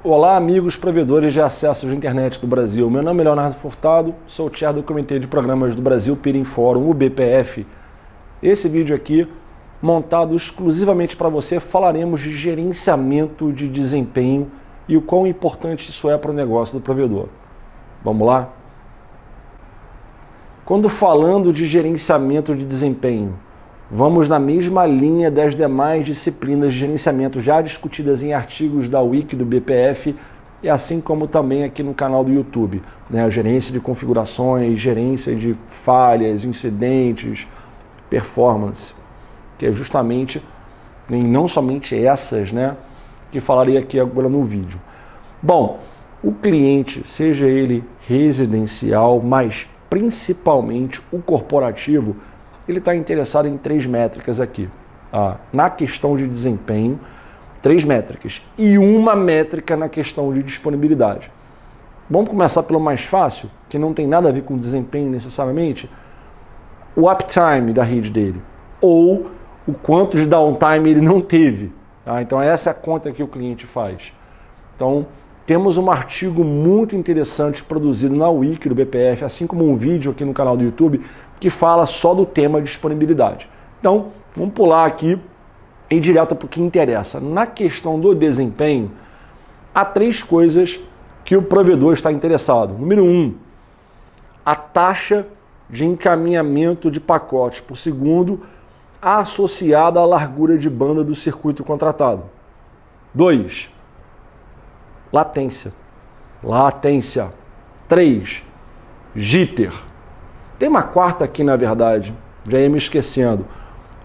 Olá, amigos provedores de acesso de internet do Brasil. Meu nome é Leonardo Furtado, sou o chair do Comitê de Programas do Brasil Peering Forum, o BPF. Esse vídeo aqui, montado exclusivamente para você, falaremos de gerenciamento de desempenho e o quão importante isso é para o negócio do provedor. Vamos lá? Quando falando de gerenciamento de desempenho, vamos na mesma linha das demais disciplinas de gerenciamento já discutidas em artigos da Wiki do BPF e assim como também aqui no canal do YouTube, né? A gerência de configurações, gerência de falhas, incidentes, performance, que é justamente, não somente essas, né, que falarei aqui agora no vídeo. Bom, o cliente, seja ele residencial, mas principalmente o corporativo, ele está interessado em 3 métricas aqui. Na questão de desempenho, 3 métricas e uma métrica na questão de disponibilidade. Vamos começar pelo mais fácil, que não tem nada a ver com desempenho necessariamente, o uptime da rede dele, ou o quanto de downtime ele não teve. Então essa é a conta que o cliente faz. Então temos um artigo muito interessante produzido na Wiki do BPF, assim como um vídeo aqui no canal do YouTube, que fala só do tema disponibilidade. Então, vamos pular aqui e ir direto para o que interessa. Na questão do desempenho, há 3 coisas que o provedor está interessado. Número 1, a taxa de encaminhamento de pacotes por segundo associada à largura de banda do circuito contratado. 2, latência. 3, jitter. Tem uma quarta aqui, na verdade, já ia me esquecendo,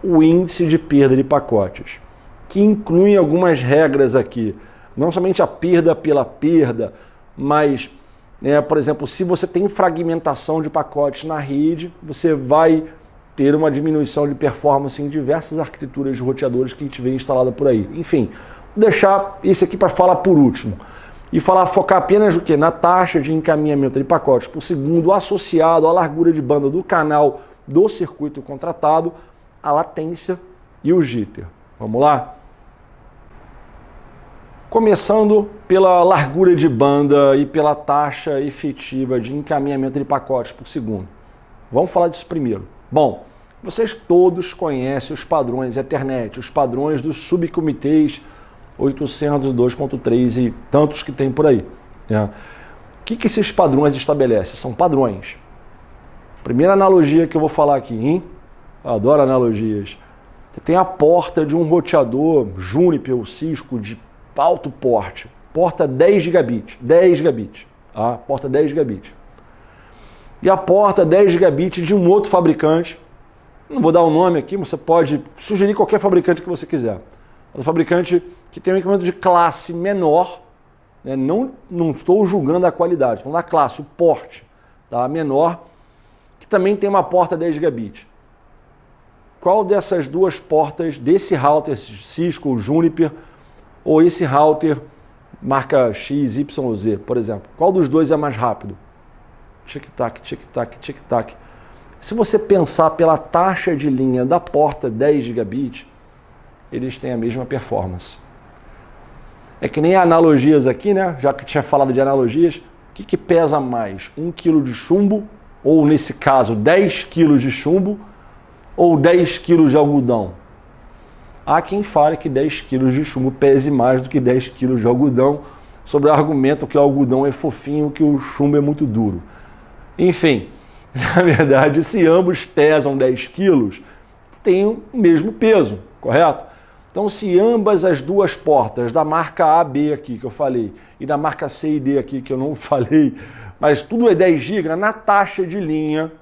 o índice de perda de pacotes, que inclui algumas regras aqui, não somente a perda pela perda, mas, por exemplo, se você tem fragmentação de pacotes na rede, você vai ter uma diminuição de performance em diversas arquiteturas de roteadores que a gente vê instalada por aí. Enfim, vou deixar esse aqui para falar por último. E focar apenas no quê? Na taxa de encaminhamento de pacotes por segundo associado à largura de banda do canal do circuito contratado, a latência e o jitter. Vamos lá? Começando pela largura de banda e pela taxa efetiva de encaminhamento de pacotes por segundo. Vamos falar disso primeiro. Bom, vocês todos conhecem os padrões Ethernet, os padrões dos subcomitês 802.3 e tantos que tem por aí. O que esses padrões estabelecem? São padrões. Primeira analogia que eu vou falar aqui, hein? Eu adoro analogias. Você tem a porta de um roteador Juniper ou Cisco de alto porte, porta 10 gigabits, porta 10 gigabits. E a porta 10 gigabits de um outro fabricante, não vou dar o nome aqui, mas você pode sugerir qualquer fabricante que você quiser. O fabricante que tem um equipamento de classe menor, né? Não estou julgando a qualidade, estou falando da classe, o porte, tá? Menor, que também tem uma porta 10 gigabits. Qual dessas duas portas, desse router Cisco ou Juniper, ou esse router marca X, Y, Z, por exemplo, qual dos dois é mais rápido? Tic-tac, tic-tac, tic-tac. Se você pensar pela taxa de linha da porta 10 gigabits, eles têm a mesma performance. É que nem analogias aqui, né? Já que tinha falado de analogias, o que pesa mais? 1 kg de chumbo, ou nesse caso 10 kg de chumbo, ou 10 kg de algodão? Há quem fale que 10 kg de chumbo pese mais do que 10 kg de algodão, sobre o argumento que o algodão é fofinho, que o chumbo é muito duro. Enfim, na verdade, se ambos pesam 10 quilos, têm o mesmo peso, correto? Então, se ambas as duas portas, da marca A, B aqui que eu falei, e da marca C e D aqui que eu não falei, mas tudo é 10 GB, na taxa de linha,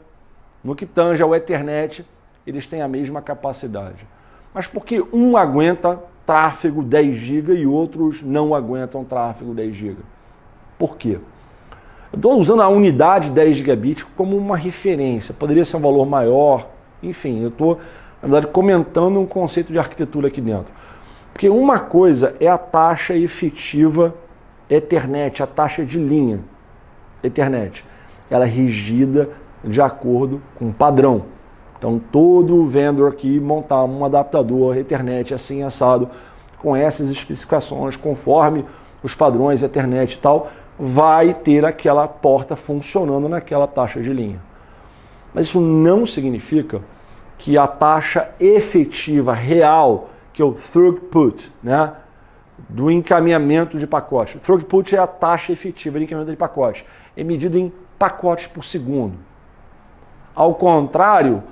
no que tange ao Ethernet, eles têm a mesma capacidade. Mas por que um aguenta tráfego 10 GB e outros não aguentam tráfego 10 GB? Por quê? Eu estou usando a unidade 10 gigabits como uma referência, poderia ser um valor maior, enfim, eu estou, na verdade, comentando um conceito de arquitetura aqui dentro. Porque uma coisa é a taxa efetiva Ethernet, a taxa de linha Ethernet. Ela é regida de acordo com um padrão. Então, todo vendedor aqui montar um adaptador Ethernet assim assado, com essas especificações, conforme os padrões, Ethernet e tal, vai ter aquela porta funcionando naquela taxa de linha. Mas isso não significa que a taxa efetiva, real, que é o throughput, né, do encaminhamento de pacote. O throughput é a taxa efetiva de encaminhamento de pacote. É medido em pacotes por segundo. Ao contrário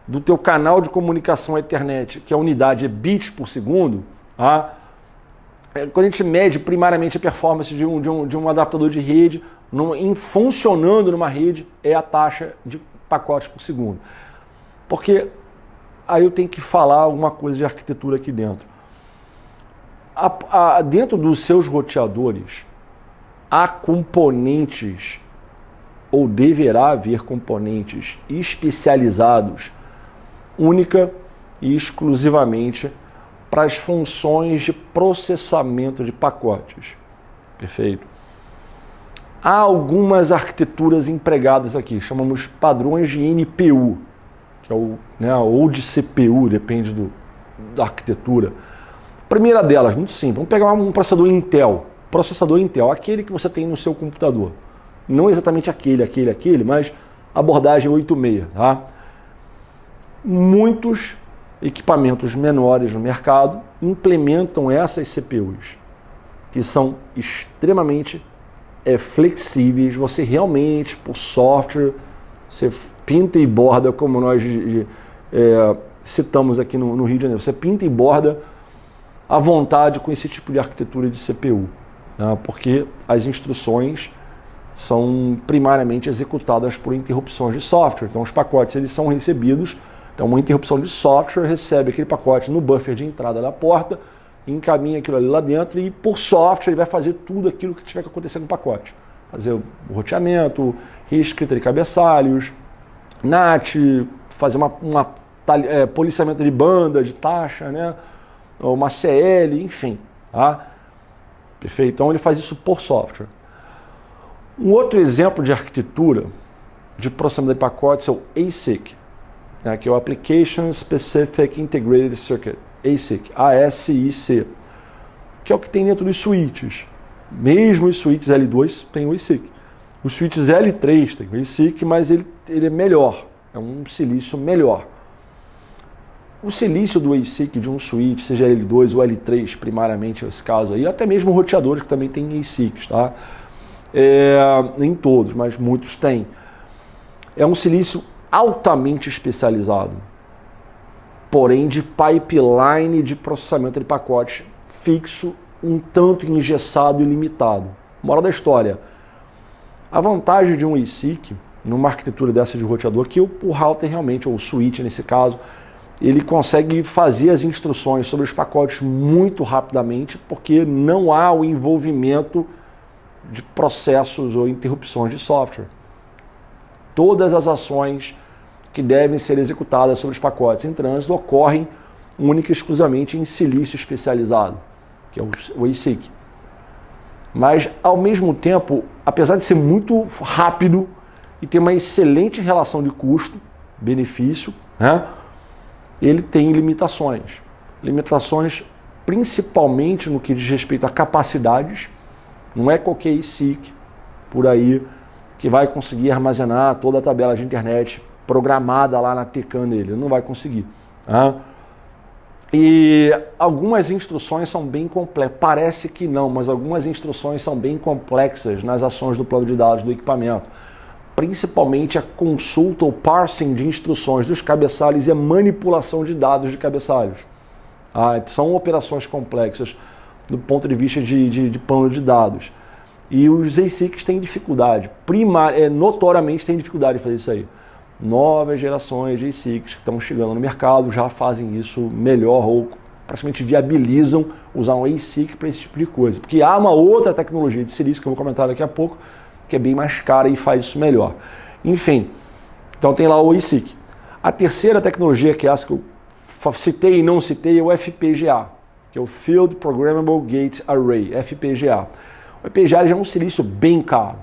do teu canal de comunicação Ethernet, que a unidade é bits por segundo, tá? Quando a gente mede primariamente a performance de um adaptador de rede, funcionando numa rede, é a taxa de pacotes por segundo. Porque aí eu tenho que falar alguma coisa de arquitetura aqui dentro. Dentro dos seus roteadores, há componentes, ou deverá haver componentes especializados, única e exclusivamente para as funções de processamento de pacotes. Perfeito? Há algumas arquiteturas empregadas aqui, chamamos padrões de NPU, que é ou de CPU, depende da arquitetura. A primeira delas, muito simples, vamos pegar um processador Intel, aquele que você tem no seu computador. Não exatamente aquele, mas abordagem 86. Tá? Muitos equipamentos menores no mercado implementam essas CPUs, que são extremamente flexíveis. Você realmente, por software, você pinta e borda, como nós citamos aqui no Rio de Janeiro, você pinta e borda à vontade com esse tipo de arquitetura de CPU, tá? Porque as instruções são primariamente executadas por interrupções de software. Então os pacotes eles são recebidos, então uma interrupção de software recebe aquele pacote no buffer de entrada da porta, encaminha aquilo ali lá dentro e por software ele vai fazer tudo aquilo que tiver que acontecer no pacote. Fazer o roteamento, reescrita de cabeçalhos, NAT, fazer policiamento de banda, de taxa, né? Uma CL, enfim. Tá? Perfeito? Então ele faz isso por software. Um outro exemplo de arquitetura de processamento de pacotes é o ASIC, né, que é o Application Specific Integrated Circuit, ASIC, que é o que tem dentro dos switches. Mesmo os switches L2 tem o ASIC. Os switches L3 tem o ASIC, mas ele é melhor, é um silício melhor. O silício do ASIC de um switch, seja L2 ou L3, primariamente nesse caso aí, até mesmo roteadores que também têm ASICs, tá? Nem todos, mas muitos têm. É um silício altamente especializado, porém de pipeline de processamento de pacote fixo, um tanto engessado e limitado. Moral da história, a vantagem de um ASIC, numa arquitetura dessa de roteador, que o router realmente, ou o switch nesse caso, ele consegue fazer as instruções sobre os pacotes muito rapidamente, porque não há o envolvimento de processos ou interrupções de software. Todas as ações que devem ser executadas sobre os pacotes em trânsito ocorrem única e exclusivamente em silício especializado, que é o ASIC. Mas, ao mesmo tempo, apesar de ser muito rápido e ter uma excelente relação de custo-benefício, né, ele tem limitações. Limitações principalmente no que diz respeito a capacidades. Não é qualquer ASIC por aí que vai conseguir armazenar toda a tabela de internet programada lá na TCAN dele. Não vai conseguir. Tá? E algumas instruções são bem complexas. Parece que não, mas algumas instruções são bem complexas nas ações do plano de dados do equipamento. Principalmente a consulta ou parsing de instruções dos cabeçalhos e a manipulação de dados de cabeçalhos. São operações complexas do ponto de vista de plano de dados. E os ASICs têm dificuldade, notoriamente têm dificuldade de fazer isso aí. Novas gerações de ASICs que estão chegando no mercado já fazem isso melhor ou praticamente viabilizam usar um ASIC para esse tipo de coisa. Porque há uma outra tecnologia de silício que eu vou comentar daqui a pouco, que é bem mais cara e faz isso melhor. Enfim, então tem lá o ASIC. A terceira tecnologia, que é essa que eu citei e não citei, é o FPGA, que é o Field Programmable Gate Array, FPGA. O FPGA já é um silício bem caro.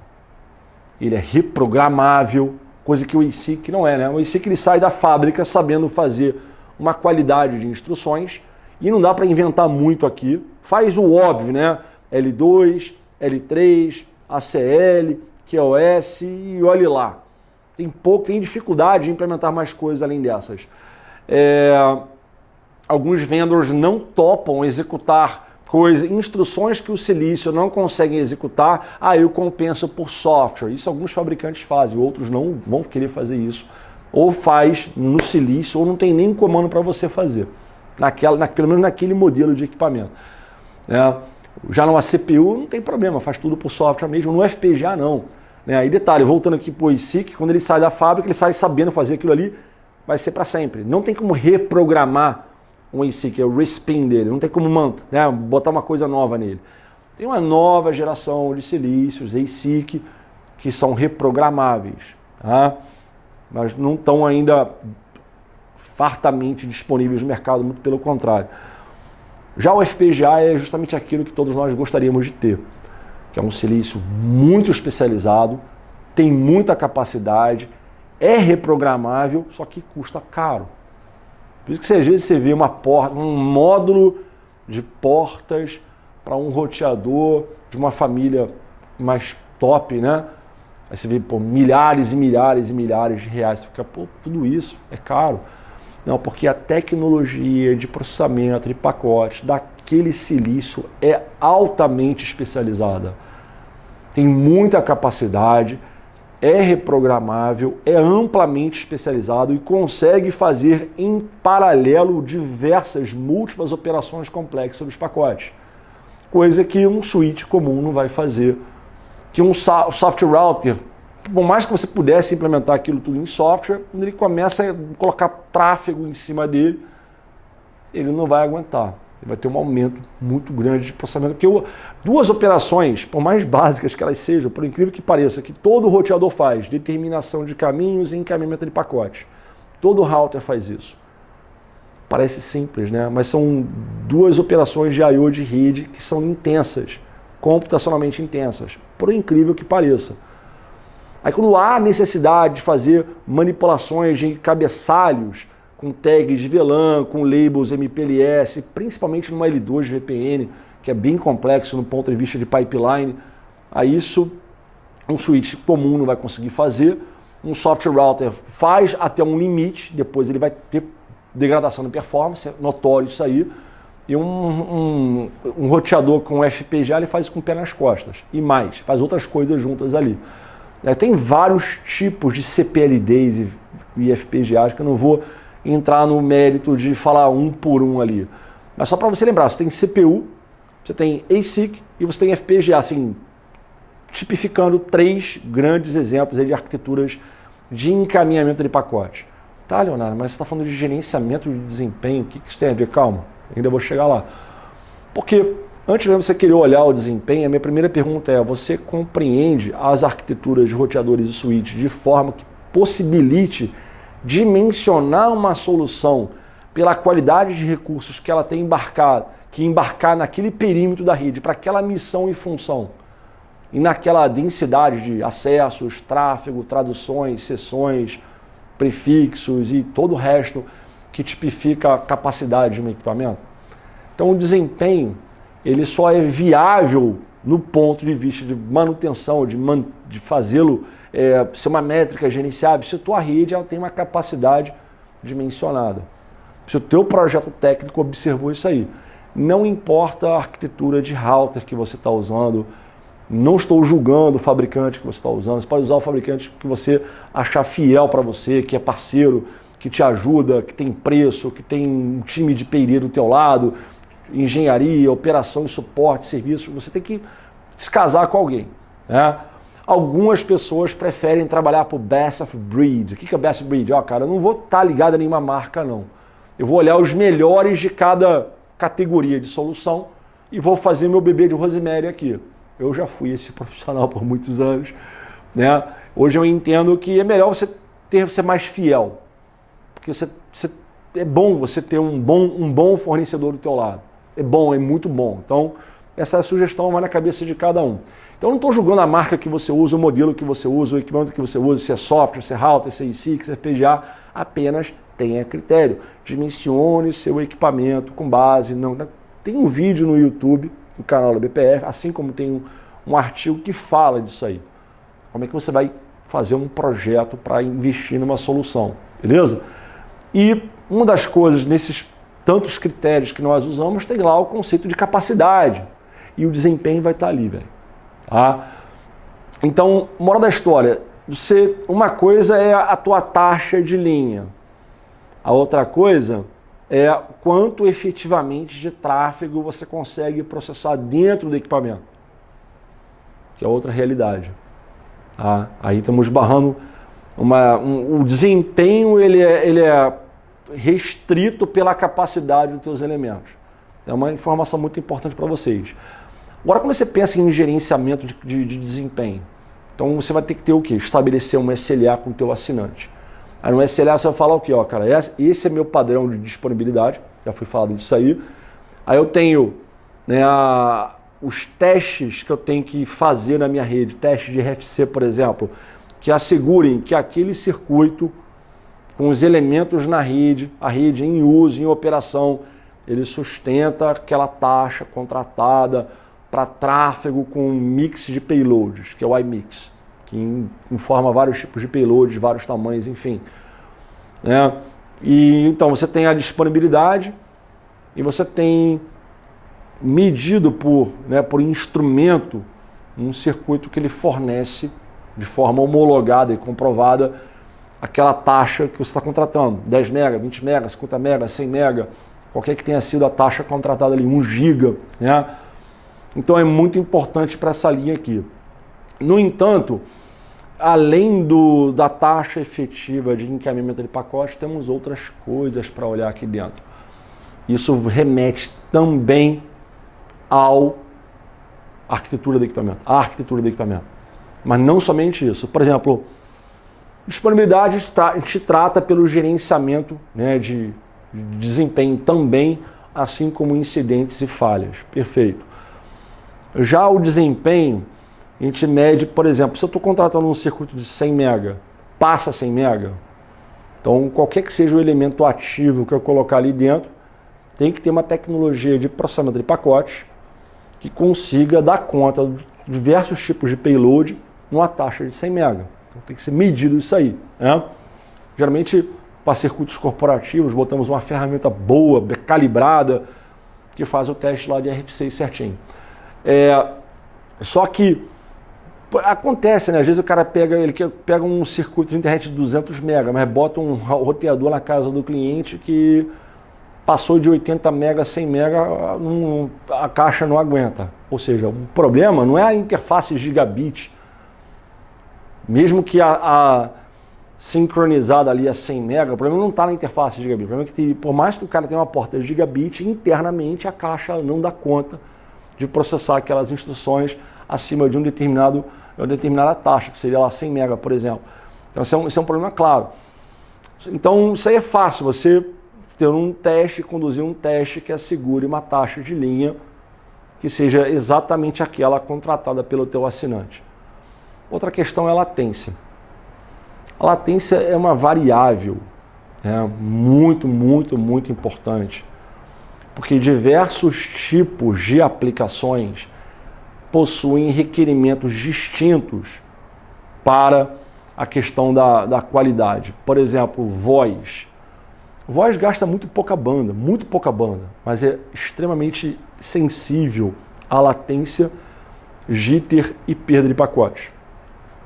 Ele é reprogramável, coisa que o ASIC não é, né? O ASIC ele sai da fábrica sabendo fazer uma qualidade de instruções e não dá para inventar muito aqui. Faz o óbvio, né? L2, L3, ACL, QoS e olhe lá. Tem dificuldade de implementar mais coisas além dessas. Alguns vendors não topam executar instruções que o Silício não consegue executar, eu compenso por software. Isso alguns fabricantes fazem, outros não vão querer fazer isso. Ou faz no Silício, ou não tem nem comando para você fazer, pelo menos naquele modelo de equipamento. Já numa CPU não tem problema, faz tudo por software mesmo, no FPGA não. E detalhe, voltando aqui para o ASIC, quando ele sai da fábrica, ele sai sabendo fazer aquilo ali, vai ser para sempre. Não tem como reprogramar um ASIC, é o respin dele, não tem como botar uma coisa nova nele. Tem uma nova geração de silícios, ASIC, que são reprogramáveis, tá? Mas não estão ainda fartamente disponíveis no mercado, muito pelo contrário. Já o FPGA é justamente aquilo que todos nós gostaríamos de ter, que é um silício muito especializado, tem muita capacidade, é reprogramável, só que custa caro. Por isso que às vezes você vê um módulo de portas para um roteador de uma família mais top, né? Aí você vê milhares e milhares e milhares de reais. Você fica, tudo isso é caro. Não, porque a tecnologia de processamento de pacotes daquele silício é altamente especializada. Tem muita capacidade, é reprogramável, é amplamente especializado e consegue fazer em paralelo múltiplas operações complexas sobre os pacotes. Coisa que um switch comum não vai fazer. Que um software router, por mais que você pudesse implementar aquilo tudo em software, quando ele começa a colocar tráfego em cima dele, ele não vai aguentar. Ele vai ter um aumento muito grande de processamento. Porque duas operações, por mais básicas que elas sejam, por incrível que pareça, que todo roteador faz, determinação de caminhos e encaminhamento de pacotes. Todo router faz isso. Parece simples, né? Mas são duas operações de I/O de rede que são intensas, computacionalmente intensas, por incrível que pareça. Aí quando há necessidade de fazer manipulações de cabeçalhos, com tags de VLAN, com labels MPLS, principalmente numa L2 de VPN, que é bem complexo no ponto de vista de pipeline, aí isso um switch comum não vai conseguir fazer, um software router faz até um limite, depois ele vai ter degradação de performance, é notório isso aí, e um roteador com FPGA ele faz isso com o pé nas costas, e mais, faz outras coisas juntas ali. Tem vários tipos de CPLDs e FPGAs que eu não vou entrar no mérito de falar um por um ali. Mas só para você lembrar, você tem CPU, você tem ASIC e você tem FPGA, assim, tipificando 3 grandes exemplos aí de arquiteturas de encaminhamento de pacote. Tá, Leonardo, mas você está falando de gerenciamento de desempenho, o que isso tem a ver? Calma, ainda vou chegar lá. Porque antes mesmo de você querer olhar o desempenho, a minha primeira pergunta é, você compreende as arquiteturas de roteadores e switches de forma que possibilite dimensionar uma solução pela qualidade de recursos que ela tem embarcar naquele perímetro da rede, para aquela missão e função, e naquela densidade de acessos, tráfego, traduções, sessões, prefixos e todo o resto que tipifica a capacidade de um equipamento? Então o desempenho ele só é viável no ponto de vista de manutenção, de fazê-lo ser uma métrica gerenciável, se a tua rede ela tem uma capacidade dimensionada. Se o teu projeto técnico observou isso aí. Não importa a arquitetura de router que você está usando, não estou julgando o fabricante que você está usando, você pode usar o fabricante que você achar fiel para você, que é parceiro, que te ajuda, que tem preço, que tem um time de P&D do teu lado, engenharia, operação e suporte, serviço, você tem que se casar com alguém, né? Algumas pessoas preferem trabalhar por best of breed. O que é best of breed? Cara, eu não vou estar ligado a nenhuma marca, não. Eu vou olhar os melhores de cada categoria de solução e vou fazer meu bebê de rosemary aqui. Eu já fui esse profissional por muitos anos, né? Hoje eu entendo que é melhor você ser mais fiel, porque é bom você ter um bom fornecedor do teu lado. É bom, é muito bom. Então, essa sugestão vai na cabeça de cada um. Então, eu não estou julgando a marca que você usa, o modelo que você usa, o equipamento que você usa, se é software, se é router, se é ASIC, se é FPGA, apenas tenha critério. Dimensione seu equipamento com base... Tem um vídeo no YouTube, no canal da BPF, assim como tem um artigo que fala disso aí. Como é que você vai fazer um projeto para investir numa solução, beleza? E uma das coisas, nesses tantos critérios que nós usamos, tem lá o conceito de capacidade. E o desempenho vai estar ali, velho. Tá? Então, moral da história, uma coisa é a tua taxa de linha. A outra coisa é quanto efetivamente de tráfego você consegue processar dentro do equipamento. Que é outra realidade. Tá? Aí estamos barrando o desempenho, ele é restrito pela capacidade dos teus elementos. É uma informação muito importante para vocês. Agora, quando você pensa em gerenciamento de desempenho, então você vai ter que ter o quê? Estabelecer um SLA com o teu assinante. Aí no SLA você vai falar o quê? Ó, cara, esse é meu padrão de disponibilidade, já foi falado disso aí. Aí eu tenho, né, os testes que eu tenho que fazer na minha rede, teste de RFC, por exemplo, que assegurem que aquele circuito, com os elementos na rede, a rede em uso, em operação, ele sustenta aquela taxa contratada para tráfego com um mix de payloads, que é o iMix, que informa vários tipos de payloads, vários tamanhos, enfim. E então você tem a disponibilidade e você tem medido por instrumento um circuito que ele fornece de forma homologada e comprovada aquela taxa que você está contratando, 10 MB, 20 MB, 50 MB, 100 MB, qualquer que tenha sido a taxa contratada ali, 1 GB, né? Então é muito importante para essa linha aqui. No entanto, além da taxa efetiva de encaminhamento de pacote, temos outras coisas para olhar aqui dentro. Isso remete também à arquitetura do equipamento. Mas não somente isso. Por exemplo, disponibilidade a gente trata pelo gerenciamento, né, de desempenho também, assim como incidentes e falhas. Perfeito. Já o desempenho, a gente mede, por exemplo, se eu estou contratando um circuito de 100 MB, passa 100 MB, então qualquer que seja o elemento ativo que eu colocar ali dentro, tem que ter uma tecnologia de processamento de pacotes que consiga dar conta de diversos tipos de payload numa taxa de 100 MB. Então tem que ser medido isso aí, né? Geralmente, para circuitos corporativos, botamos uma ferramenta boa, calibrada, que faz o teste lá de RFC certinho. Só que acontece, né? Às vezes o cara pega um circuito de internet de 200 MB, mas bota um roteador na casa do cliente que passou de 80 MB a 100 MB, a caixa não aguenta. Ou seja, o problema não é a interface gigabit, mesmo que a sincronizada ali a 100 MB, o problema não está na interface gigabit. O problema é que, por mais que o cara tenha uma porta gigabit, internamente a caixa não dá conta de processar aquelas instruções acima de uma determinada taxa, que seria lá 100 MB, por exemplo. Então isso é um problema claro. Então isso aí é fácil, você ter conduzir um teste que assegure uma taxa de linha que seja exatamente aquela contratada pelo teu assinante. Outra questão é a latência. A latência é uma variável, né, muito, muito, muito importante, porque diversos tipos de aplicações possuem requerimentos distintos para a questão da qualidade. Por exemplo, voz. Voz gasta muito pouca banda, mas é extremamente sensível à latência, jitter e perda de pacote.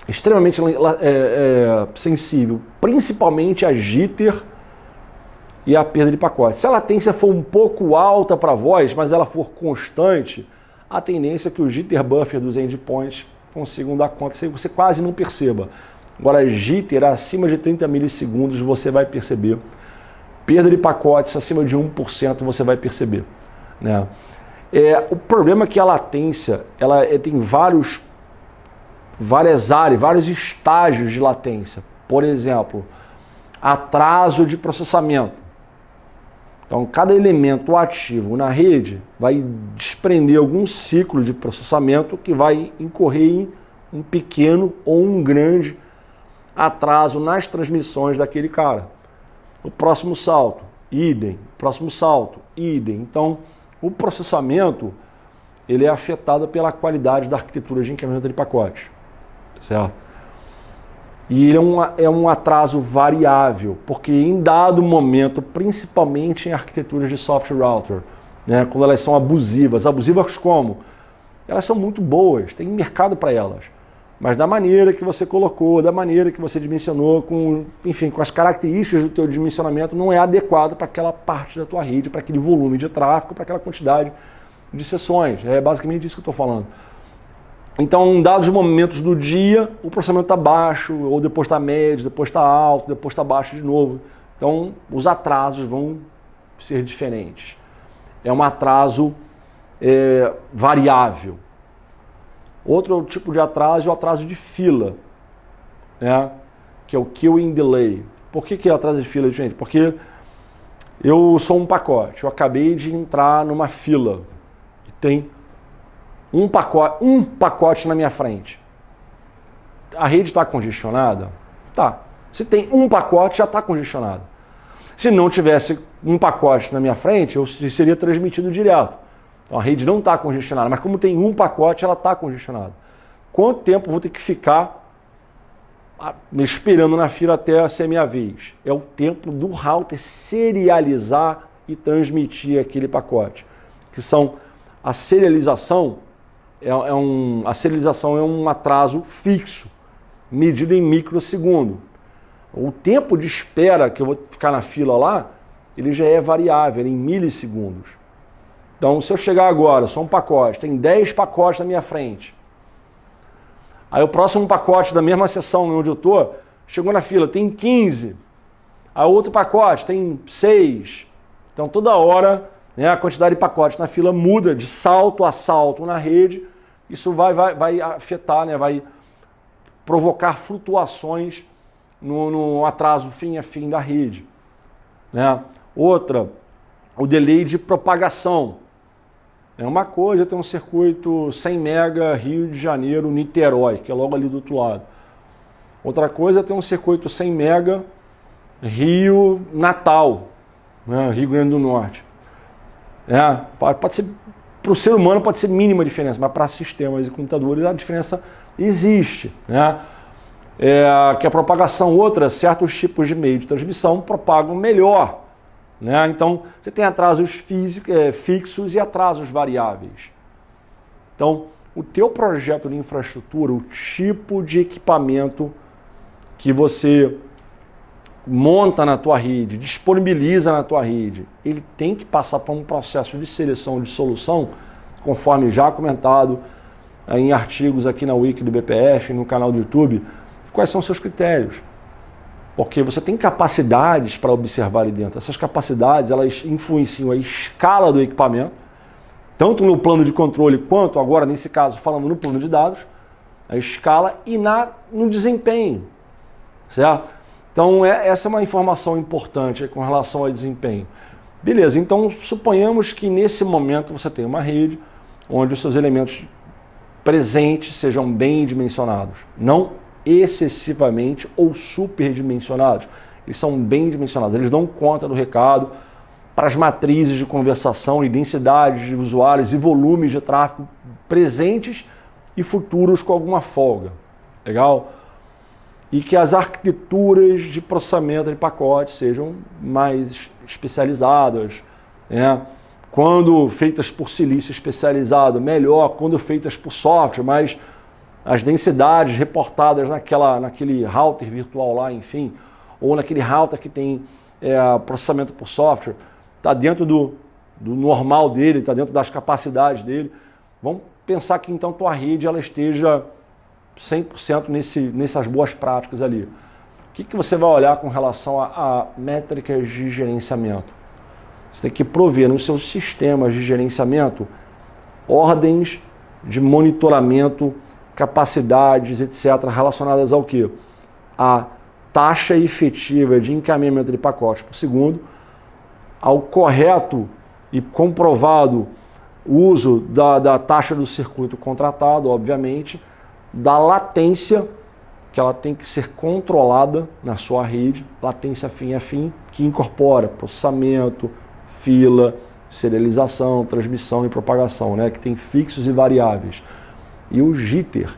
Extremamente sensível, principalmente a jitter e a perda de pacote. Se a latência for um pouco alta para a voz, mas ela for constante, a tendência é que o jitter buffer dos endpoints consigam dar conta, você quase não perceba. Agora, jitter acima de 30 milissegundos você vai perceber. Perda de pacotes acima de 1% você vai perceber, né? O problema é que a latência tem várias áreas, vários estágios de latência. Por exemplo, atraso de processamento. Então, cada elemento ativo na rede vai desprender algum ciclo de processamento que vai incorrer em um pequeno ou um grande atraso nas transmissões daquele cara. O próximo salto, idem. Próximo salto, idem. Então, o processamento, ele é afetado pela qualidade da arquitetura de encaminhamento de pacotes, certo? E ele é um atraso variável, porque em dado momento, principalmente em arquiteturas de software router, né, quando elas são abusivas como? Elas são muito boas, tem mercado para elas, mas da maneira que você colocou, da maneira que você dimensionou, enfim, com as características do teu dimensionamento, não é adequado para aquela parte da tua rede, para aquele volume de tráfego, para aquela quantidade de sessões. É basicamente isso que eu estou falando. Então, em dados momentos do dia, o processamento está baixo, ou depois está médio, depois está alto, depois está baixo de novo. Então, os atrasos vão ser diferentes. É um atraso variável. Outro tipo de atraso é o atraso de fila, né? Que é o queuing delay. Por que é atraso de fila, gente? Porque eu sou um pacote, eu acabei de entrar numa fila e tem um pacote na minha frente. A rede está congestionada? Tá. Se tem um pacote, já está congestionado. Se não tivesse um pacote na minha frente, eu seria transmitido direto. Então a rede não está congestionada, mas como tem um pacote, ela está congestionada. Quanto tempo eu vou ter que ficar me esperando na fila até ser minha vez? É o tempo do router serializar e transmitir aquele pacote. Que são a serialização. A serialização é um atraso fixo, medido em microsegundo. O tempo de espera que eu vou ficar na fila lá, ele já é variável, em milissegundos. Então, se eu chegar agora, só um pacote, tem 10 pacotes na minha frente. Aí o próximo pacote da mesma seção onde eu estou, chegou na fila, tem 15. Aí outro pacote tem 6. Então, toda hora, né, a quantidade de pacotes na fila muda de salto a salto na rede. Isso vai afetar, né, vai provocar flutuações no atraso fim a fim da rede. Né? Outra, o delay de propagação. É uma coisa, tem um circuito 100 mega Rio de Janeiro, Niterói, que é logo ali do outro lado. Outra coisa é ter um circuito 100 mega Rio Natal, né, Rio Grande do Norte. Pode ser, para o ser humano pode ser mínima diferença, mas para sistemas e computadores a diferença existe. Né? Que a propagação, certos tipos de meio de transmissão propagam melhor. Né? Então, você tem atrasos fixos e atrasos variáveis. Então, o teu projeto de infraestrutura, o tipo de equipamento que você monta na tua rede, disponibiliza na tua rede, ele tem que passar por um processo de seleção de solução, conforme já comentado em artigos aqui na Wiki do BPF, no canal do YouTube. Quais são os seus critérios? Porque você tem capacidades para observar ali dentro. Essas capacidades, elas influenciam a escala do equipamento, tanto no plano de controle quanto, agora nesse caso, falando no plano de dados, a escala e no desempenho. Certo? Então, essa é uma informação importante com relação ao desempenho. Beleza, então suponhamos que nesse momento você tem uma rede onde os seus elementos presentes sejam bem dimensionados. Não excessivamente ou superdimensionados. Eles são bem dimensionados, eles dão conta do recado para as matrizes de conversação e densidades de usuários e volumes de tráfego presentes e futuros com alguma folga. Legal? E que as arquiteturas de processamento de pacotes sejam mais especializadas. Né? Quando feitas por silício especializado, melhor. Quando feitas por software, mas as densidades reportadas naquele router virtual lá, enfim, ou naquele router que tem processamento por software, está dentro do normal dele, está dentro das capacidades dele. Vamos pensar que então tua rede ela esteja 100% nessas boas práticas ali. O que você vai olhar com relação a métricas de gerenciamento? Você tem que prover nos seus sistemas de gerenciamento ordens de monitoramento, capacidades, etc., relacionadas ao quê? A taxa efetiva de encaminhamento de pacotes por segundo, ao correto e comprovado uso da taxa do circuito contratado, obviamente, da latência, que ela tem que ser controlada na sua rede, latência fim a fim, que incorpora processamento, fila, serialização, transmissão e propagação, né? Que tem fixos e variáveis. E o jitter,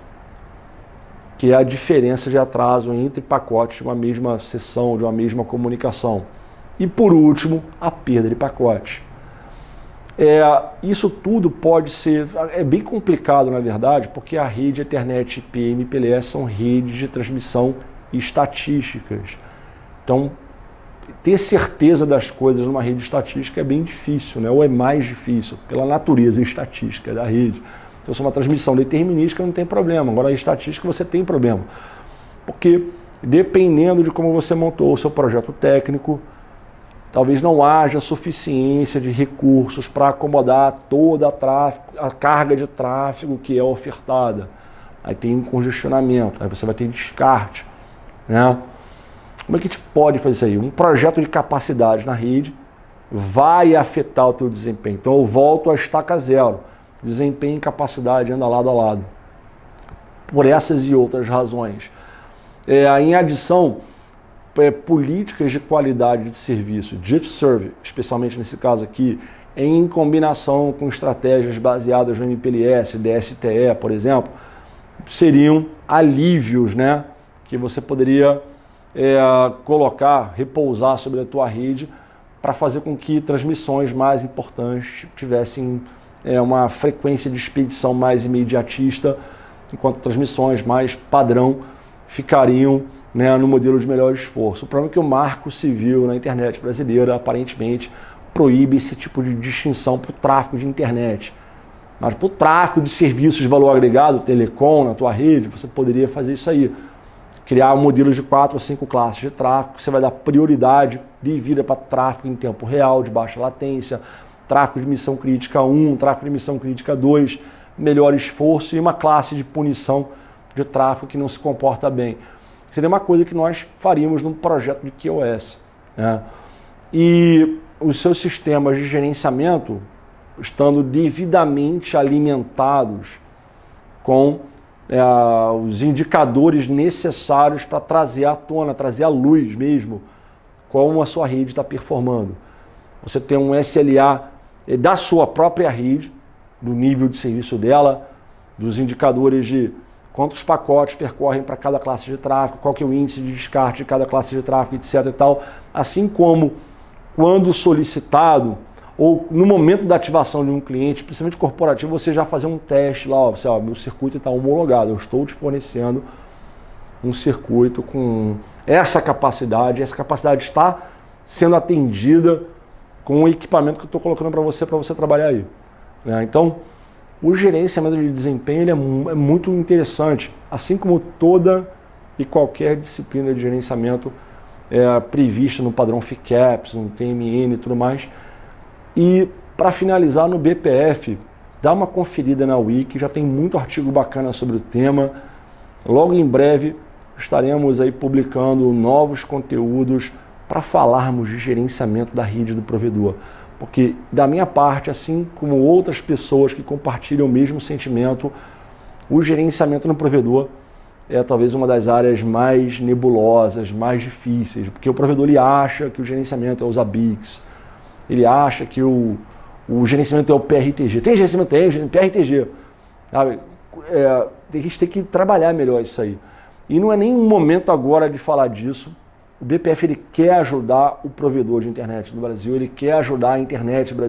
que é a diferença de atraso entre pacotes de uma mesma sessão, de uma mesma comunicação. E por último, a perda de pacote. Isso tudo pode ser, é bem complicado na verdade, porque a rede Ethernet IP e MPLS são redes de transmissão estatísticas. Então, ter certeza das coisas numa rede estatística é bem difícil, né? Ou é mais difícil, pela natureza estatística da rede. Então, se é uma transmissão determinística, não tem problema. Agora, a estatística você tem problema. Porque, dependendo de como você montou o seu projeto técnico, talvez não haja suficiência de recursos para acomodar toda a carga de tráfego que é ofertada. Aí tem um congestionamento, aí você vai ter descarte, né? Como é que a gente pode fazer isso aí? Um projeto de capacidade na rede vai afetar o teu desempenho. Então eu volto à estaca zero. Desempenho e capacidade anda lado a lado. Por essas e outras razões. Em adição, políticas de qualidade de serviço, DIFServe, especialmente nesse caso aqui, em combinação com estratégias baseadas no MPLS, DSTE, por exemplo, seriam alívios, né, que você poderia colocar, repousar sobre a tua rede para fazer com que transmissões mais importantes tivessem uma frequência de expedição mais imediatista, enquanto transmissões mais padrão ficariam, né, no modelo de melhor esforço. O problema é que o Marco Civil na internet brasileira aparentemente proíbe esse tipo de distinção para o tráfego de internet. Mas para o tráfego de serviços de valor agregado, telecom, na tua rede, você poderia fazer isso aí. Criar um modelo de 4 ou 5 classes de tráfego, que você vai dar prioridade devida para tráfego em tempo real, de baixa latência, tráfego de missão crítica 1, tráfego de missão crítica 2, melhor esforço e uma classe de punição de tráfego que não se comporta bem. Seria uma coisa que nós faríamos num projeto de QoS, né? E os seus sistemas de gerenciamento estando devidamente alimentados com os indicadores necessários para trazer à tona, trazer à luz mesmo como a sua rede está performando. Você tem um SLA da sua própria rede, do nível de serviço dela, dos indicadores de quantos pacotes percorrem para cada classe de tráfego, qual que é o índice de descarte de cada classe de tráfego, etc. e tal. Assim como, quando solicitado, ou no momento da ativação de um cliente, principalmente corporativo, você já fazer um teste lá, meu circuito está homologado, eu estou te fornecendo um circuito com essa capacidade está sendo atendida com o equipamento que eu estou colocando para você trabalhar aí, né? Então, o gerenciamento de desempenho ele é muito interessante, assim como toda e qualquer disciplina de gerenciamento prevista no padrão FICAPS, no TMN e tudo mais. E para finalizar, no BPF, dá uma conferida na Wiki, já tem muito artigo bacana sobre o tema. Logo em breve estaremos aí publicando novos conteúdos para falarmos de gerenciamento da rede do provedor. Porque da minha parte, assim como outras pessoas que compartilham o mesmo sentimento, o gerenciamento no provedor é talvez uma das áreas mais nebulosas, mais difíceis, porque o provedor ele acha que o gerenciamento é os ABICs, ele acha que o gerenciamento é o PRTG. Tem gerenciamento? Tem PRTG. Sabe? A gente tem que trabalhar melhor isso aí. E não é nem um momento agora de falar disso. O BPF ele quer ajudar o provedor de internet do Brasil, ele quer ajudar a internet brasileira.